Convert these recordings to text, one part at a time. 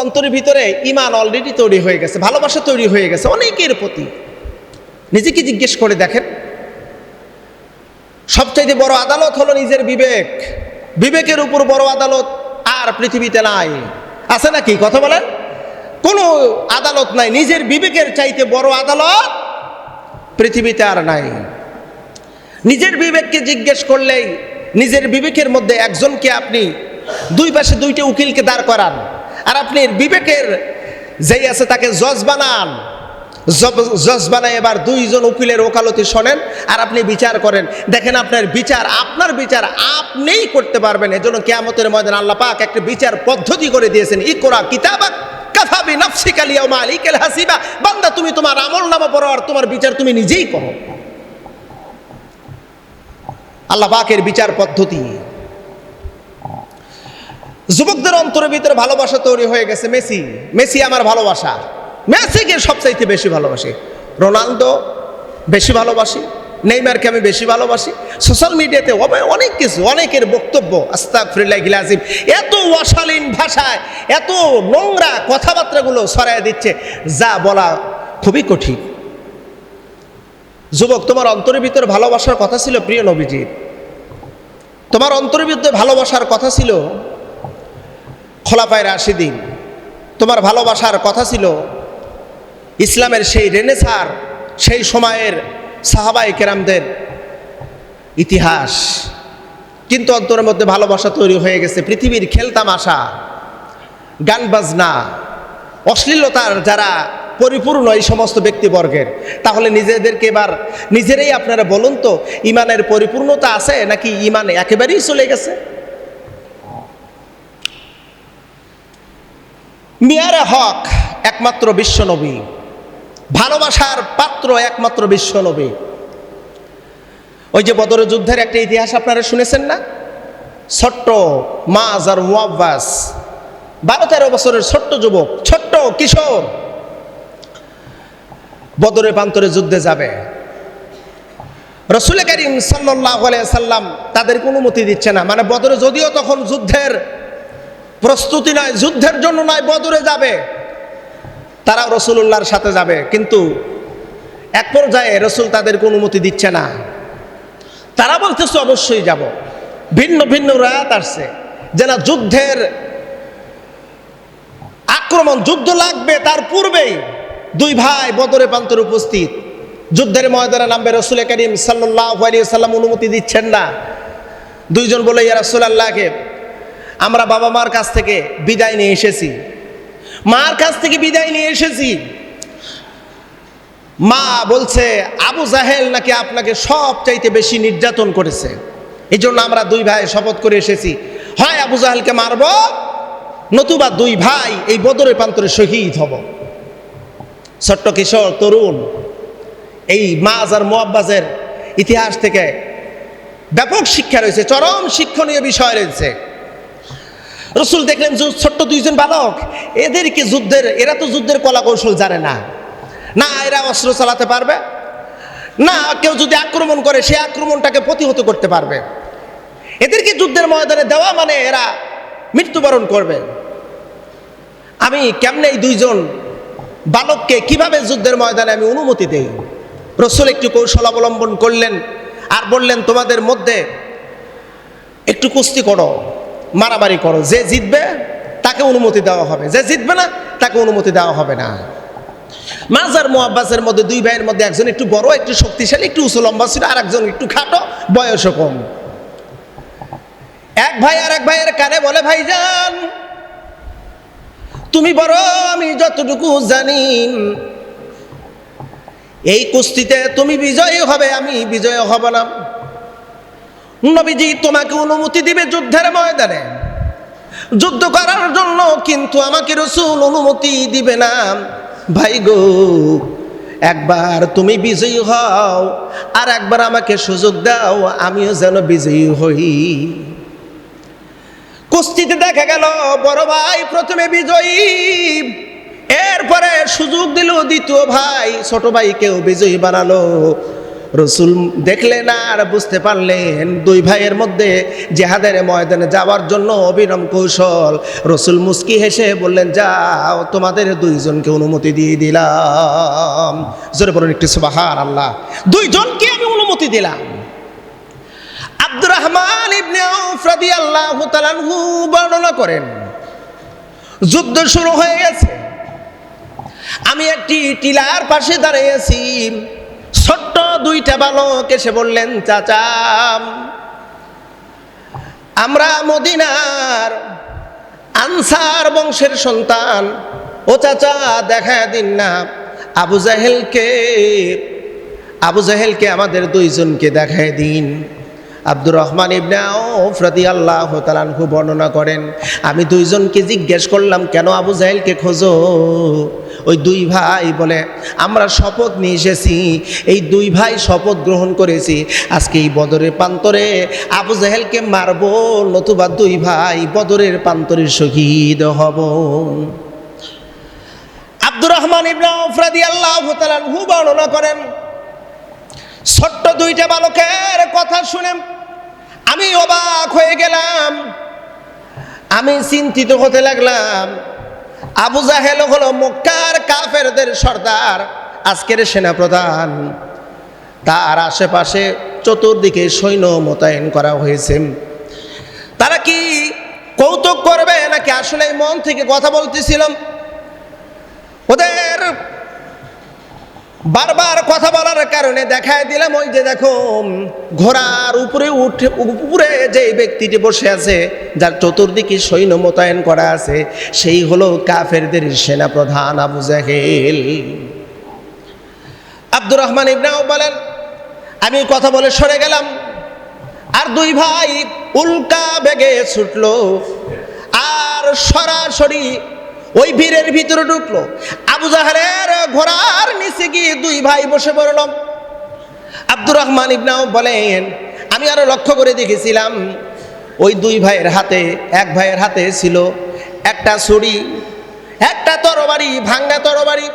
অন্তরের ভিতরে ঈমান অলরেডি তৈরি হয়ে গেছে, ভালোবাসা তৈরি হয়ে গেছে অনেকের প্রতি। নিজেকে জিজ্ঞেস করে দেখেন, সবচাইতে বড় আদালত হলো নিজের বিবেক। বিবেকের উপর বড় আদালত আর পৃথিবীতে নাই। আছে নাকি? কথা বলেন। কোনো আদালত নাই, নিজের বিবেকের চাইতে বড় আদালত পৃথিবীতে আর নাই। নিজের বিবেককে জিজ্ঞেস করলেই নিজের বিবেকের মধ্যে একজনকে আপনি দুই পাশে দুইটা উকিলকে দাঁড় করান, আর আপনি বিবেকের যেই আছে তাকে জজ বানান। জজ বানায় এবার দুইজন উকিলের ওকালতি শোনেন আর আপনি বিচার করেন। দেখেন আপনার বিচার আপনিই করতে পারবেন। এজন্য কিয়ামতের ময়দানে আল্লাহ পাক একটা বিচার পদ্ধতি করে দিয়েছেন। ইকরা কিতাবাক কাফা বিনাফসিকা আল-ইয়াওমা আলাইকা হাসিবা। বান্দা, তুমি তোমার আমলনামা পড়ো আর তোমার বিচার তুমি নিজেই করো। আল্লাহ পাকের বিচার পদ্ধতি। যুবকদের অন্তরের ভিতরে ভালোবাসা তৈরি হয়ে গেছে। মেসি আমার ভালোবাসা। মেসিকে সবচাইতে বেশি ভালোবাসি, রোনালদো বেশি ভালোবাসি, নেইমারকে আমি বেশি ভালোবাসি। সোশ্যাল মিডিয়াতে অনেক কিছু, অনেকের বক্তব্য আস্তাগফিরুল্লাহিল আযীম, এত অশালীন ভাষায় এত নোংরা কথাবার্তাগুলো ছড়ায় দিচ্ছে যা বলা খুবই কঠিন। যুবক, তোমার অন্তরের ভিতরে ভালোবাসার কথা ছিল প্রিয় নবীজির। তোমার অন্তরের ভিতরে ভালোবাসার কথা ছিল খোলাফায়ে রাশিদিন। তোমার ভালোবাসার কথা ছিল ইসলামের সেই রেনেসার, সেই সময়ের সাহাবায়ে কেরামদের ইতিহাস। কিন্তু অন্তরের মধ্যে ভালোবাসা তৈরি হয়ে গেছে পৃথিবীর খেলতামাশা, গান বাজনা, অশ্লীলতার যারা পরিপূর্ণ এই সমস্ত ব্যক্তিবর্গের। তাহলে নিজেদেরকে এবার নিজেরাই আপনারা বলুন তো, ইমানের পরিপূর্ণতা আছে নাকি ইমান একেবারেই চলে গেছে? মিয়ারে হক একমাত্র বিশ্বনবী, ভালোবাসার পাত্র একমাত্র বিশ্বনবী। ওই যে বদরের যুদ্ধের একটা ইতিহাস আপনারা শুনেছেন না? ছোট্ট মাজ আর মুআব্বাস, 12-13 বছরের ছোট্ট যুবক, ছোট্ট কিশোর বদরের প্রান্তরে যুদ্ধে যাবে। রাসূল কারীম সাল্লাল্লাহু আলাইহি সাল্লাম তাদেরকে অনুমতি দিচ্ছে না। মানে বদরে যদিও তখন যুদ্ধের প্রস্তুতি নয়, যুদ্ধের জন্য নয়, বদরে যাবে, তারা রাসূলুল্লাহর সাথে যাবে। কিন্তু এক পর্যায়ে রাসূল তাদেরকে অনুমতি দিচ্ছে না। তারা বলতেছে অবশ্যই যাব। ভিন্ন ভিন্ন রায়াত আসছে যে না, যুদ্ধের আক্রমণ, যুদ্ধ লাগবে তার পূর্বেই দুই ভাই বদরে প্রান্তরে উপস্থিত, যুদ্ধের ময়দানে নামবে। রাসূল কারীম সাল্লাল্লাহু আলাইহি সাল্লাম অনুমতি দিচ্ছেন না। দুইজন বলে, ইয়া রাসূলুল্লাহকে আমরা বাবা মার কাছ থেকে বিদায় নিয়ে এসেছি, মার কাছ থেকে বিদায় নিয়ে এসেছি। মা বলছে আবু জাহেল নাকি আপনাকে সবচাইতে বেশি নির্যাতন করেছে, এই জন্য আমরা দুই ভাই শপথ করে এসেছি, হয় আবু জাহেলকে মারব নতুবা দুই ভাই এই বদরের প্রান্তরে শহীদ হব। ছোট্ট কিশোর তরুণ, এই মাজ আর মুআব্বাসের ইতিহাস থেকে ব্যাপক শিক্ষা রয়েছে, চরম শিক্ষণীয় বিষয় রয়েছে। রাসূল দেখলেন যে ছোট্ট দুইজন বালক, এদেরকে এরা তো যুদ্ধের কলা কৌশল জানে না, না এরা অস্ত্র চালাতে পারবে, না কেউ যদি আক্রমণ করে সে আক্রমণটাকে প্রতিহত করতে পারবে। এদেরকে যুদ্ধের ময়দানে দেওয়া মানে এরা মৃত্যুবরণ করবে। আমি কেমনে এই দুইজন বালককে কিভাবে যুদ্ধের ময়দানে আমি অনুমতি দেই? রাসূল একটু কৌশল অবলম্বন করলেন আর বললেন, তোমাদের মধ্যে একটু কুস্তি করো, মারামারি করো, যে জিতবে তাকে অনুমতি দেওয়া হবে, যে জিতবে না তাকে অনুমতি দেওয়া হবে না। মাজ আর মুআব্বাসের মধ্যে দুই ভাইয়ের মধ্যে একজন একটু বড়, একটু শক্তিশালী, একটু উঁচু লম্বা ছিল, আর একজন একটু খাটো, বয়সও কম। এক ভাই আর এক ভাইয়ের কানে বলে, ভাইজান তুমি বড়, আমি যতটুকু জানি এই কুস্তিতে তুমি বিজয়ী হবে, আমি বিজয় হব না। নবীজি তোমাকে অনুমতি দিবে যুদ্ধের ময়দানে যুদ্ধ করার জন্য, কিন্তু আমাকে রাসূল অনুমতি দিবে না। ভাই গো, একবার তুমি বিজয়ী হও আর একবার আমাকে সুযোগ দাও, আমিও যেন বিজয়ী হই। কুস্তিতে দেখা গেল বড় ভাই প্রথমে বিজয়ী, এরপরে সুযোগ দিল দ্বিতীয় ভাই, ছোট ভাইকেও বিজয়ী বানালো। রসুল দেখলেন আর বুঝতে পারলেন দুই ভাইয়ের মধ্যে জেহাদের ময়দানে যাওয়ার জন্য অবিরাম কৌশল। রসুল মুস্কি হেসে বললেন, যাও, তোমাদের দুইজনকে অনুমতি দিয়ে দিলাম। জোরে বলুন একটু সুবহানাল্লাহ। দুইজনকে আমি অনুমতি দিলাম। আব্দুর রহমান ইবনে আউফ রাদিয়াল্লাহু তাআলা আনহু বর্ণনা করেন, যুদ্ধ শুরু হয়ে গেছে, আমি একটি টিলার পাশে দাঁড়িয়েছি। ছোট্ট দুইটা বালক এসে বললেন, চাচা, আমরা মদিনার আনসার বংশের সন্তান, ও চাচা দেখা দিন না আবু জাহেলকে আমাদের দুইজনকে দেখায় দিন। আব্দুর রহমান ইবনে আউফ রাদিয়াল্লাহু তাআলা আনহু বর্ণনা করেন, আমি দুইজনকে জিজ্ঞেস করলাম, কেন আবু জাহেলকে খোঁজো? ওই দুই ভাই বলে, আমরা শপথ নিয়ে এসেছি, এই দুই ভাই শপথ গ্রহণ করেছি, আজকে এই বদরের প্রান্তরে আবু জাহেলকে মারব, নতুবা দুই ভাই বদরের প্রান্তরে শহীদ হব। আব্দুর রহমান ইবনে আউফ রাদিয়াল্লাহু তাআলা আনহু বর্ণনা করেন, ছোট্ট দুইটা বালকের কথা শুনে আমি অবাক হয়ে গেলাম। আমি চিন্তিত হতে লাগলাম। আবু জাহেল হলো মক্কার কাফেরদের সর্দার, আজকের সেনাপ্রধান। তার আশেপাশে চতুর্দিকে সৈন্য মোতায়েন করা হয়েছে। তারা কি কৌতুক করবে নাকি আসলে মন থেকে কথা বলতেছিলাম? ওদের বারবার কথা বলার কারণে দেখায় দিলাম, ওই যে দেখো ঘোড়ার উপরে যে ব্যক্তিটি বসে আছে, যার চতুর্দিকে সৈন্য মোতায়েন করা আছে, সেই হলো কাফেরদের সেনাপ্রধান আবু জাহেল। আব্দুর রহমান ইবনে আউফ বলেন, আমি কথা বলে সরে গেলাম, আর দুই ভাই উল্কা বেগে ছুটলো আর সরাসরি ওই ভিড়ের ভিতরে ঢুকলো। আবু জাহেলের ঘোড়ার নিচে গিয়ে দুই ভাই বসে পড়ল। আব্দুর রহমান ইবনে আউফ বলেন, আমি আরো লক্ষ্য করে দেখেছিলাম, ওই দুই ভাইয়ের হাতে, এক ভাইয়ের হাতে ছিল একটা ছুরি, একটা তরবারি, ভাঙ্গা তরবারি।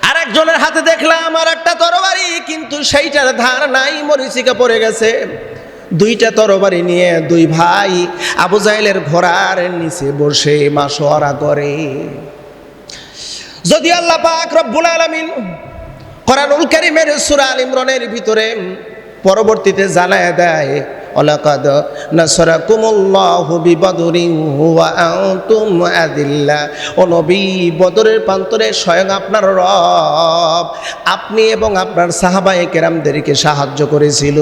আর একজনের হাতে দেখলাম আর একটা তরবারি, কিন্তু সেইটার ধার নাই, মরিচিকা পড়ে গেছে। দুইটা তরবারি নিয়ে দুই ভাই আবু জাহেলের ঘোড়ার নিচে বসে মাশওয়ারা করে। যদি আল্লাহ পাক রব্বুল আলামিন কোরআনুল কারীমের সূরা আল ইমরানের ভিতরে পরবর্তীতে জানায় দেয়, ওয়ালাকাদ নাসরাকুমুল্লাহু বিবদরিন ওয়া আনতুম আযিল্লা, ও নবী, বদরের প্রান্তরে স্বয়ং আপনার রব আপনি এবং আপনার সাহাবায়ে কেরামদেরকে সাহায্য করেছিল।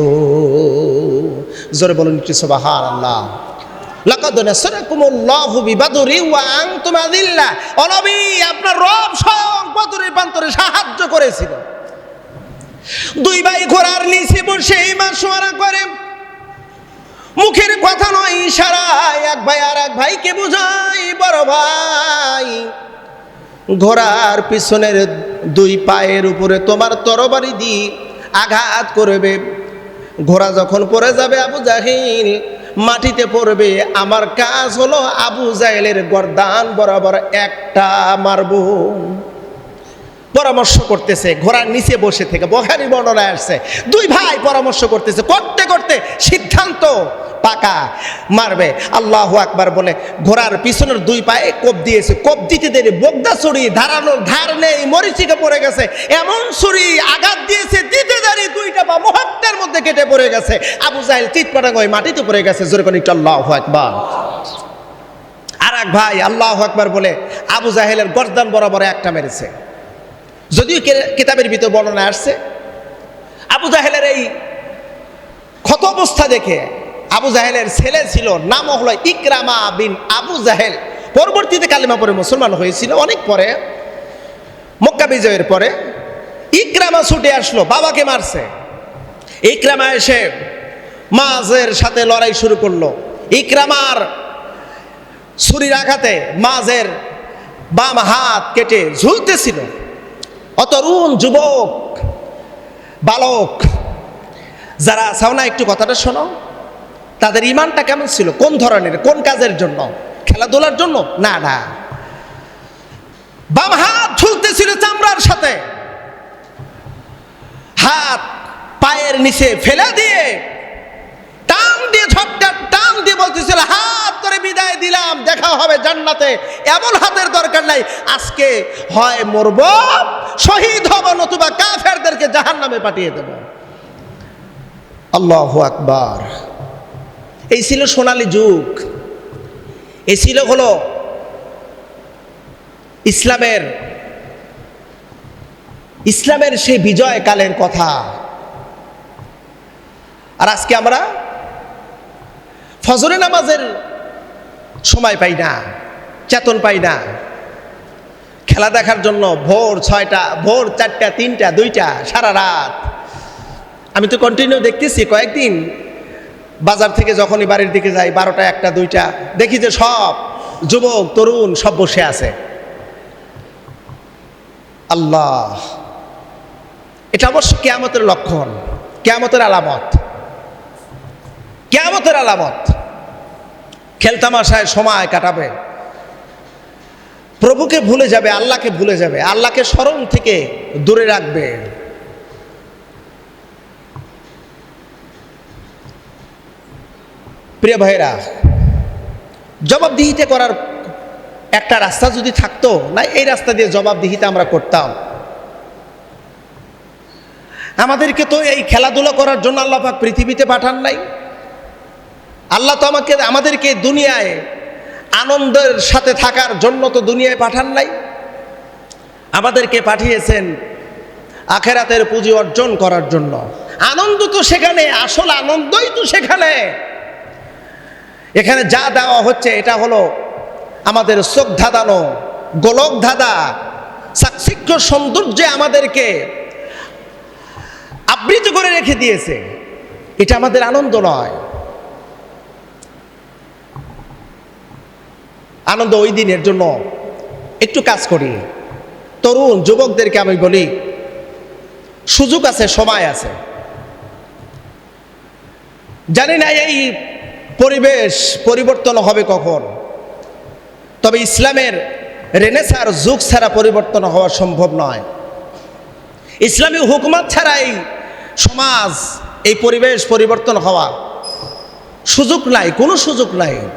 জোরে বলুন কি সুবহানাল্লাহ। লাকাদ নাসরাকুমুল্লাহু বিবদরিন ওয়া আনতুম আযিল্লা, ও নবী, আপনার রব স্বয়ং বদরের প্রান্তরে সাহায্য করেছিল। দুই ভাই ঘোড়ার নিচে বসে মাশওয়ারা করে, মুখের কথা নয়, ইশারায় এক ভাই আর এক ভাইকে বোঝায়, বড় ভাই, ঘোড়ার পিছনের দুই পায়ের উপরে তোমার তরবারি দিয়ে আঘাত করবে। ঘোড়া যখন পড়ে যাবে, আবু জাহেল মাটিতে পড়বে, আমার কাজ হলো আবু জাহেলের গর্দান বরাবর একটা মারব। পরামর্শ করতেছে ঘোড়ার নিচে বসে থেকে, বুখারী বর্ণনায় আসছে, দুই ভাই পরামর্শ করতেছে, করতে করতে সিদ্ধান্ত পাকা, মারবে। আল্লাহু আকবার বলে ঘোড়ার পিছনের দুই পায়ে কোপ দিয়েছে। কোপ দিতে দেরি বগদা ছুরি, ধারানোর ধার নেই, মরিচিকা পড়ে গেছে, এমন ছুরি আঘাত দিয়েছে, দিতে দেরি দুইটা পা মুহূর্তের মধ্যে কেটে পড়ে গেছে। আবু জাহেল চিৎপাটাং হয়ে মাটিতে পড়ে গেছে। জোরে করে একটু আল্লাহু আকবার। আর এক ভাই আল্লাহু আকবার বলে আবু জাহেলের গর্দান বরাবর একটা মেরেছে। যদিও কিতাবের ভিতর বর্ণনা আসছে, আবু জাহেলের এই ক্ষত অবস্থা দেখে, আবু জাহেলের ছেলে ছিল, নাম হলো ইকরামা বিন আবু জাহেল, পরবর্তীতে কালিমা পড়ে মুসলমান হয়েছিল অনেক পরে, মক্কা বিজয়ের পরে। ইকরামা ছুটে আসলো, বাবাকে মারছে। ইকরামা এসে মাঝের সাথে লড়াই শুরু করলো। ইকরামার ছুরির আঘাতে মাঝের বাম হাত কেটে ঝুলতেছিল। অতরুণ যুবক বালক যারা সাওনা, একটু কথাটা শোনো, তাদের ইমানটা কেমন ছিল, কোন ধরনের, কোন কাজের জন্য? খেলাধুলার জন্য? না না, বাম হাত ঝুলতেছিল চামড়ার সাথে, হাত পায়ের নিচে ফেলে দিয়ে টান দিয়ে ঝটকা টান দিয়ে বলতেছিল, হাত করে বিদায় দিলাম, দেখা হবে জান্নাতে। এমন হাতের দরকার নাই, আজকে হয় মরব, শহীদ হব, নতুবা কাফেরদেরকে জাহান্নামে পাঠিয়ে দেব। আল্লাহু আকবার। এই ছিল সোনালী যুগ, এই ছিল হলো ইসলামের সেই বিজয় কালের কথা। আর আজকে আমরা ফজরের নামাজের সময় পাই না, চেতন পাই না, খেলা দেখার জন্য ভোর 6টা, ভোর 4টা, 3টা, 2টা, সারা রাত। আমি তো কন্টিনিউ দেখতেছি, কয়েকদিন বাজার থেকে যখনই বাড়ির দিকে যাই 12টা, 1টা, 2টা, দেখি যে সব যুবক তরুণ সব বসে আছে। আল্লাহ, এটা অবশ্য কিয়ামতের লক্ষণ, কিয়ামতের আলামত, কিয়ামতের আলামত। খেলতামাশায় সময় কাটাবে, প্রভুকে ভুলে যাবে, আল্লাহকে ভুলে যাবে, আল্লাহকে স্মরণ থেকে দূরে রাখবে। প্রিয় ভাইরা, জবাবদিহিতে করার একটা রাস্তা যদি থাকতো, না এই রাস্তা দিয়ে জবাবদিহিতে আমরা করতাম। আমাদেরকে তো এই খেলাধুলা করার জন্য আল্লাহ পাক পৃথিবীতে পাঠান নাই। আল্লাহ তো আমাদেরকে দুনিয়ায় আনন্দের সাথে থাকার জন্য তো দুনিয়ায় পাঠান নাই, আমাদেরকে পাঠিয়েছেন আখেরাতের পুঁজি অর্জন করার জন্য। আনন্দ তো সেখানে, আসল আনন্দই তো সেখানে। এখানে যা দেওয়া হচ্ছে এটা হলো আমাদের চোখ ধাঁধানো, গোলক ধাঁধা, চাকচিক্য সৌন্দর্যে আমাদেরকে আবৃত করে রেখে দিয়েছে। এটা আমাদের আনন্দ নয়। আনন্দ ওই দিনের জন্য একটু কাজ করি। তরুণ যুবকদেরকে আমি বলি, সুযোগ আছে, সময় আছে। জানি না এই পরিবেশ পরিবর্তন হবে কখন, তবে ইসলামের রেনেসার যুগ ছাড়া পরিবর্তন হওয়া সম্ভব নয়। ইসলামী হুকুমত ছাড়া এই সমাজ, এই পরিবেশ পরিবর্তন হওয়া সুযোগ নাই, কোনো সুযোগ নাই।